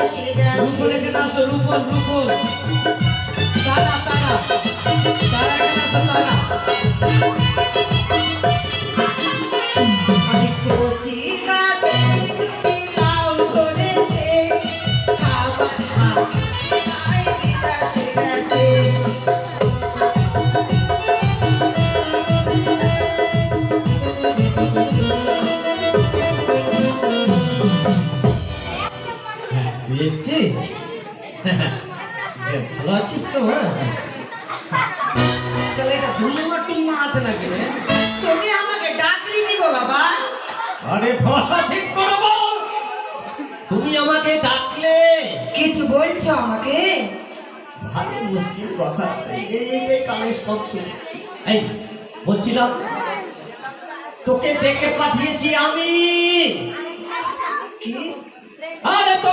বিদেশে যাচ্ছে। রূপন এখানে আসো, রূপন রূপন। তারা তারা তারা এখানে আসো, তারা। অনেক কচি গাছে লাউ ধরেছে, খাবার হাতে নাই বিদেশে গেছে। তুই এসছিস? ভালো আছিস তো? চলে এটা ধুমা টুমা আছে নাকি রে? তুমি আমাকে ডাকলি কি গো বাবা? আরে ভাষা ঠিক করে বল। তুমি আমাকে ডাকলে? কিছু বলছো আমাকে? ভারী মুশকিল কথা। এই কানে স্পর্শ। এই বলছিলাম তোকে ডেকে পাঠিয়েছি আমি। কি? আরে তো